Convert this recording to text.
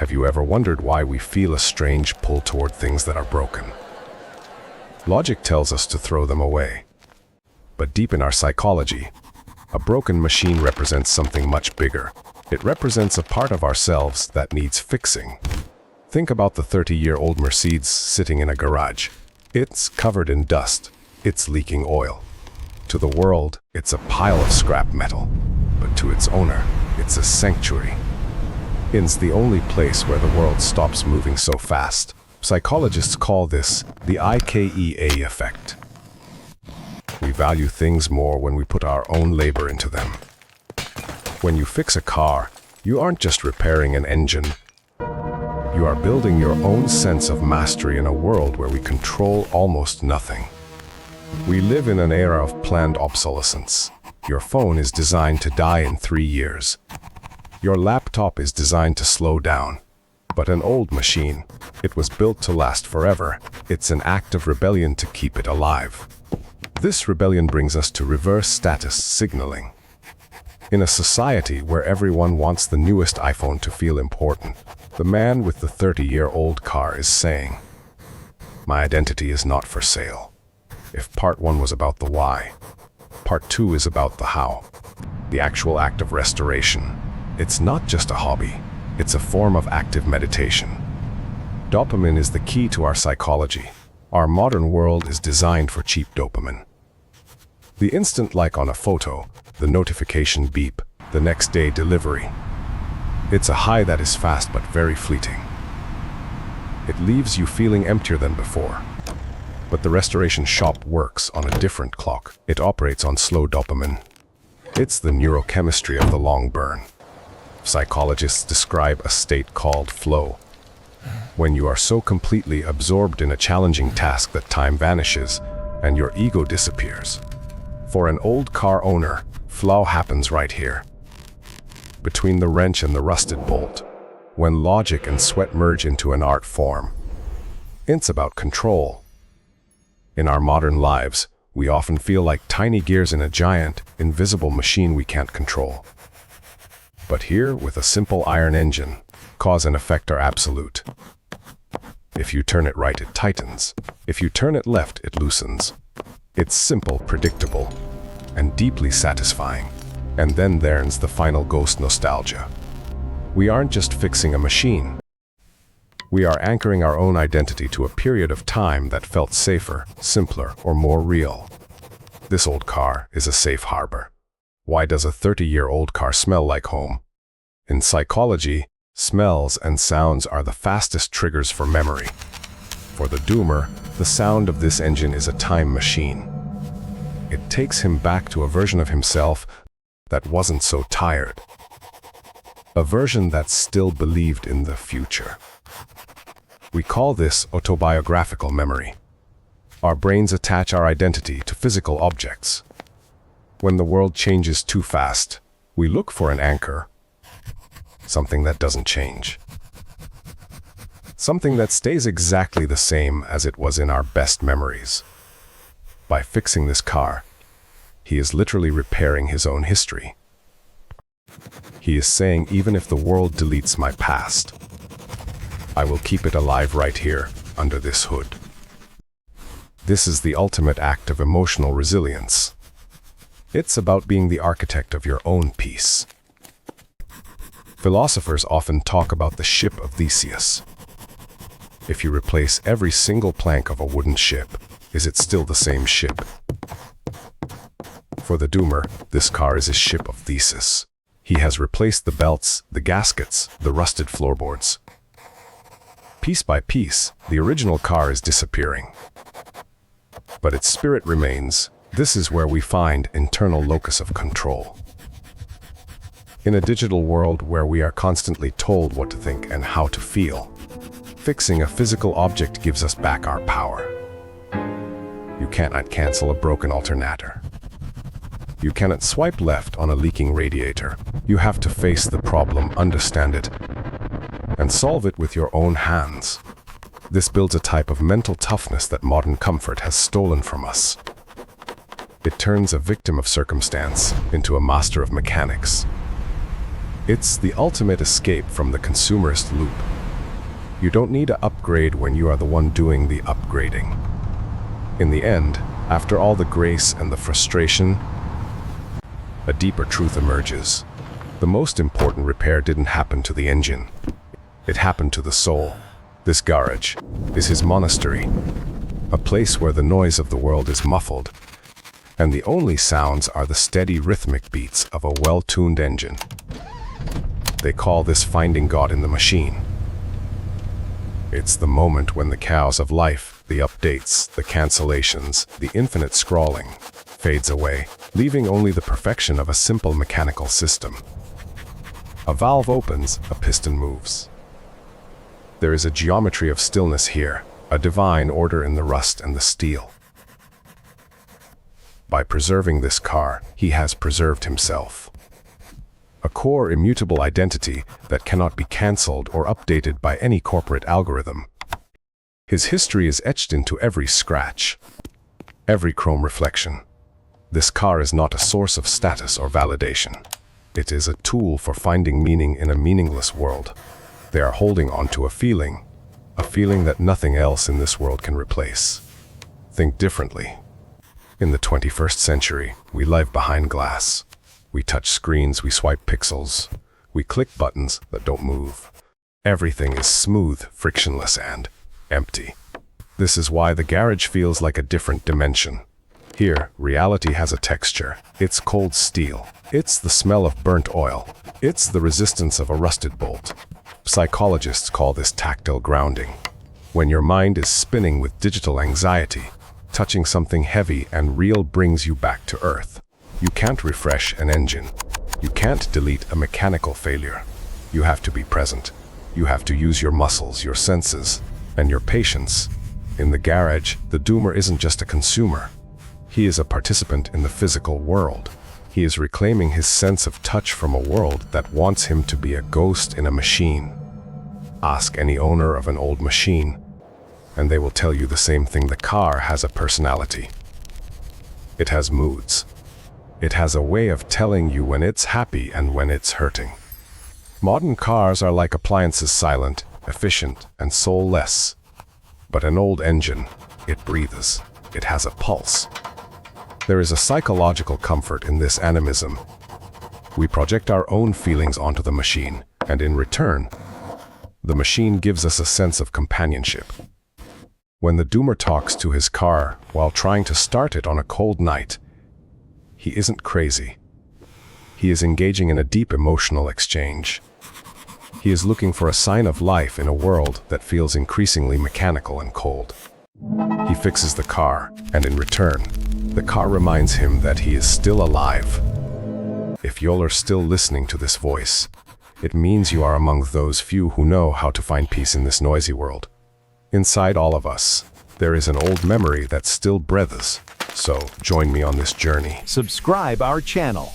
Have you ever wondered why we feel a strange pull toward things that are broken? Logic tells us to throw them away. But deep in our psychology, a broken machine represents something much bigger. It represents a part of ourselves that needs fixing. Think about the 30-year-old Mercedes sitting in a garage. It's covered in dust. It's leaking oil. To the world, it's a pile of scrap metal. But to its owner, it's a sanctuary. It's the only place where the world stops moving so fast. Psychologists call this the IKEA Effect. We value things more when we put our own labor into them. When you fix a car, you aren't just repairing an engine. You are building your own sense of mastery in a world where we control almost nothing. We live in an era of planned obsolescence. Your phone is designed to die in 3 years. Your laptop is designed to slow down. But an old machine, it was built to last forever. It's an act of rebellion to keep it alive. This rebellion brings us to reverse status signaling. In a society where everyone wants the newest iPhone to feel important, the man with the 30-year-old car is saying, "My identity is not for sale." If part 1 was about the why, part 2 is about the how. The actual act of restoration. It's not just a hobby. It's a form of active meditation. Dopamine is the key to our psychology. Our modern world is designed for cheap dopamine. The instant like on a photo, the notification beep, the next day delivery. It's a high that is fast but very fleeting. It leaves you feeling emptier than before. But the restoration shop works on a different clock. It operates on slow dopamine. It's the neurochemistry of the long burn. Psychologists describe a state called flow, when you are so completely absorbed in a challenging task that time vanishes and your ego disappears. For an old car owner, flow happens right here, between the wrench and the rusted bolt, when logic and sweat merge into an art form. It's about control. In our modern lives, we often feel like tiny gears in a giant, invisible machine we can't control. But here, with a simple iron engine, cause and effect are absolute. If you turn it right, it tightens. If you turn it left, it loosens. It's simple, predictable, and deeply satisfying. And then there's the final ghost nostalgia. We aren't just fixing a machine. We are anchoring our own identity to a period of time that felt safer, simpler, or more real. This old car is a safe harbor. Why does a 30-year-old car smell like home? In psychology, smells and sounds are the fastest triggers for memory. For the Droomer, the sound of this engine is a time machine. It takes him back to a version of himself that wasn't so tired. A version that still believed in the future. We call this autobiographical memory. Our brains attach our identity to physical objects. When the world changes too fast, we look for an anchor, something that doesn't change. Something that stays exactly the same as it was in our best memories. By fixing this car, he is literally repairing his own history. He is saying, even if the world deletes my past, I will keep it alive right here, under this hood. This is the ultimate act of emotional resilience. It's about being the architect of your own peace. Philosophers often talk about the ship of Theseus. If you replace every single plank of a wooden ship, is it still the same ship? For the Droomer, this car is a ship of Theseus. He has replaced the belts, the gaskets, the rusted floorboards. Piece by piece, the original car is disappearing. But its spirit remains. This is where we find internal locus of control. In a digital world where we are constantly told what to think and how to feel, fixing a physical object gives us back our power. You cannot cancel a broken alternator. You cannot swipe left on a leaking radiator. You have to face the problem, understand it, and solve it with your own hands. This builds a type of mental toughness that modern comfort has stolen from us. It turns a victim of circumstance into a master of mechanics. It's the ultimate escape from the consumerist loop. You don't need to upgrade when you are the one doing the upgrading. In the end, after all the grace and the frustration, a deeper truth emerges. The most important repair didn't happen to the engine. It happened to the soul. This garage is his monastery, a place where the noise of the world is muffled, and the only sounds are the steady rhythmic beats of a well-tuned engine. They call this finding God in the machine. It's the moment when the chaos of life, the updates, the cancellations, the infinite scrawling, fades away, leaving only the perfection of a simple mechanical system. A valve opens, a piston moves. There is a geometry of stillness here, a divine order in the rust and the steel. By preserving this car, he has preserved himself. A core immutable identity that cannot be cancelled or updated by any corporate algorithm. His history is etched into every scratch, every chrome reflection. This car is not a source of status or validation. It is a tool for finding meaning in a meaningless world. They are holding on to a feeling that nothing else in this world can replace. Think differently. In the 21st century, we live behind glass. We touch screens, we swipe pixels, we click buttons that don't move. Everything is smooth, frictionless, and empty. This is why the garage feels like a different dimension. Here, reality has a texture. It's cold steel. It's the smell of burnt oil. It's the resistance of a rusted bolt. Psychologists call this tactile grounding. When your mind is spinning with digital anxiety, touching something heavy and real brings you back to earth. You can't refresh an engine. You can't delete a mechanical failure. You have to be present. You have to use your muscles, your senses, and your patience. In the garage, the Droomer isn't just a consumer. He is a participant in the physical world. He is reclaiming his sense of touch from a world that wants him to be a ghost in a machine. Ask any owner of an old machine, and they will tell you the same thing. The car has a personality. It has moods. It has a way of telling you when it's happy and when it's hurting. Modern cars are like appliances, silent, efficient, and soulless. But an old engine, it breathes. It has a pulse. There is a psychological comfort in this animism. We project our own feelings onto the machine, and in return, the machine gives us a sense of companionship. When the Droomer talks to his car while trying to start it on a cold night, he isn't crazy. He is engaging in a deep emotional exchange. He is looking for a sign of life in a world that feels increasingly mechanical and cold. He fixes the car, and in return, the car reminds him that he is still alive. If you're still listening to this voice, it means you are among those few who know how to find peace in this noisy world. Inside all of us, there is an old memory that still breathes. So, join me on this journey. Subscribe our channel.